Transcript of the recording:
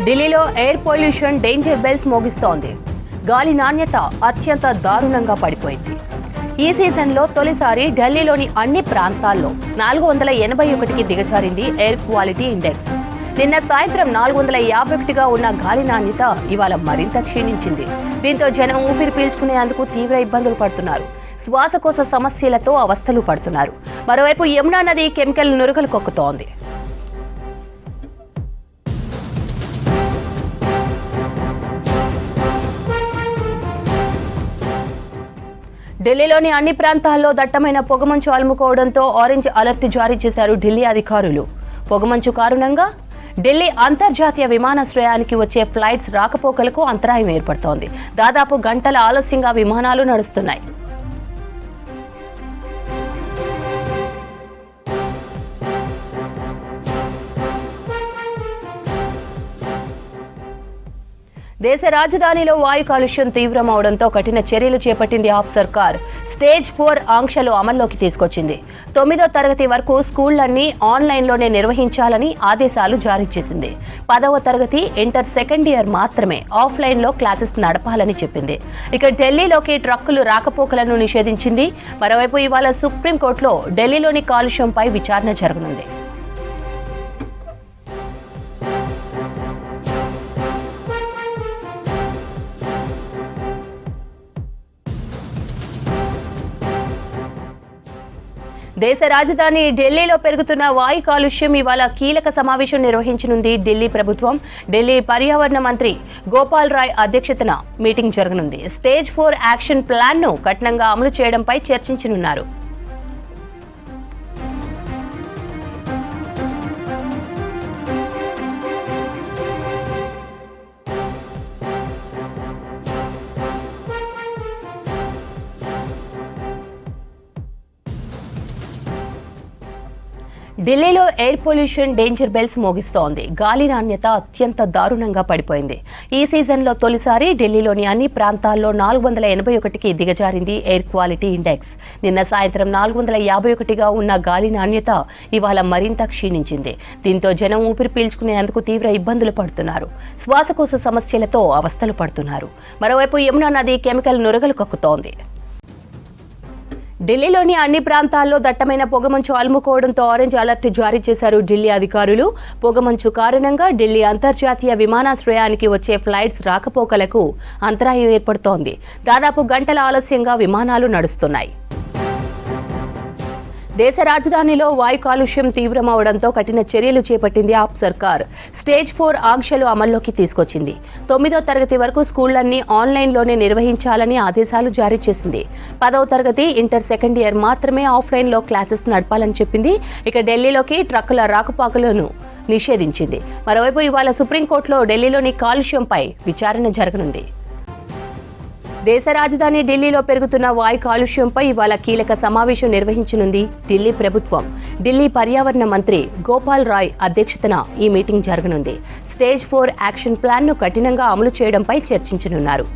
ఢిల్లీలో air pollution danger bells మోగిస్తోంది. గాలి నాణ్యత అత్యంత దారుణంగా పడిపోయింది. ఈ సీజన్లో తొలిసారి ఢిల్లీలోని అన్ని ప్రాంతాల్లో 481కి దిగజారింది ఎయిర్ క్వాలిటీ ఇండెక్స్. నిన్న సాయంత్రం 451గా ఉన్న గాలి నాణ్యత ఇవాళ మరింత క్షీణించింది. దీంతో జనం ఊపిరి పీల్చుకునేందుకు తీవ్ర ఇబ్బందులు పడుతున్నారు. శ్వాసకోశ సమస్యలతో అవస్థలు పడుతున్నారు. మరోవైపు యమునా నది కెమికల్ నురగలు కొక్కుతోంది. ఢిల్లీలోని అన్ని ప్రాంతాల్లో దట్టమైన పొగమంచు అలుముకోవడంతో ఆరెంజ్ అలర్ట్ జారీ చేశారు ఢిల్లీ అధికారులు. పొగమంచు కారణంగా ఢిల్లీ అంతర్జాతీయ విమానాశ్రయానికి వచ్చే ఫ్లైట్స్ రాకపోకలకు అంతరాయం ఏర్పడుతోంది. దాదాపు గంటల ఆలస్యంగా విమానాలు నడుస్తున్నాయి. దేశ రాజధానిలో వాయు కాలుష్యం తీవ్రమవడంతో కఠిన చర్యలు చేపట్టింది ఆప్ సర్కార్. స్టేజ్ 4 ఆంక్షలు అమల్లోకి తీసుకొచ్చింది. 9వ తరగతి వరకు స్కూళ్లన్నీ ఆన్లైన్లోనే నిర్వహించాలని ఆదేశాలు జారీ చేసింది. 10వ తరగతి, ఇంటర్ సెకండ్ ఇయర్ మాత్రమే ఆఫ్లైన్లో క్లాసెస్ నడపాలని చెప్పింది. ఇక ఢిల్లీలోకి ట్రక్కులు రాకపోకలను నిషేధించింది. మరోవైపు ఇవాళ సుప్రీంకోర్టులో ఢిల్లీలోని కాలుష్యంపై విచారణ జరగనుంది. దేశ రాజధాని ఢిల్లీలో పెరుగుతున్న వాయు కాలుష్యం ఇవాళ కీలక సమావేశం నిర్వహించనుంది ఢిల్లీ ప్రభుత్వం. ఢిల్లీ పర్యావరణ మంత్రి గోపాల్ రాయ్ అధ్యక్షతన మీటింగ్ జరగనుంది. స్టేజ్ 4 యాక్షన్ ప్లాన్ను కఠినంగా అమలు చేయడంపై చర్చించనున్నారు. ఢిల్లీలో ఎయిర్ పొల్యూషన్ డేంజర్ బెల్స్ మోగిస్తోంది. గాలి నాణ్యత అత్యంత దారుణంగా పడిపోయింది. ఈ సీజన్లో తొలిసారి ఢిల్లీలోని అన్ని ప్రాంతాల్లో 481కి దిగజారింది ఎయిర్ క్వాలిటీ ఇండెక్స్. నిన్న సాయంత్రం 451గా ఉన్న గాలి నాణ్యత ఇవాళ మరింత క్షీణించింది. దీంతో జనం ఊపిరి పీల్చుకునేందుకు తీవ్ర ఇబ్బందులు పడుతున్నారు. శ్వాసకోశ సమస్యలతో అవస్థలు పడుతున్నారు. మరోవైపు యమునా నది కెమికల్ నురగలు కక్కుతోంది. ఢిల్లీలోని అన్ని ప్రాంతాల్లో దట్టమైన పొగమంచు అలుముకోవడంతో ఆరెంజ్ అలర్ట్ జారీ చేశారు ఢిల్లీ అధికారులు. పొగమంచు కారణంగా ఢిల్లీ అంతర్జాతీయ విమానాశ్రయానికి వచ్చే ఫ్లైట్స్ రాకపోకలకు అంతరాయం ఏర్పడుతోంది. దాదాపు గంటల ఆలస్యంగా విమానాలు నడుస్తున్నాయి. దేశ రాజధానిలో వాయు కాలుష్యం తీవ్రమవడంతో కఠిన చర్యలు చేపట్టింది ఆప్ సర్కార్. స్టేజ్ 4 ఆంక్షలు అమల్లోకి తీసుకొచ్చింది. 9వ తరగతి వరకు స్కూళ్లన్నీ ఆన్లైన్లోనే నిర్వహించాలని ఆదేశాలు జారీ చేసింది. 10వ తరగతి, ఇంటర్ సెకండ్ ఇయర్ మాత్రమే ఆఫ్లైన్లో క్లాసెస్ నడపాలని చెప్పింది. ఇక ఢిల్లీలోకి ట్రక్కుల రాకపోకలను నిషేధించింది. మరోవైపు ఇవాళ సుప్రీంకోర్టులో ఢిల్లీలోని కాలుష్యంపై విచారణ జరగనుంది. దేశ రాజధాని ఢిల్లీలో పెరుగుతున్న వాయు కాలుష్యంపై ఇవాళ కీలక సమావేశం నిర్వహించనుంది ఢిల్లీ ప్రభుత్వం. ఢిల్లీ పర్యావరణ మంత్రి గోపాల్ రాయ్ అధ్యక్షతన ఈ మీటింగ్ జరగనుంది. స్టేజ్ 4 యాక్షన్ ప్లాన్ను కఠినంగా అమలు చేయడంపై చర్చించనున్నారు.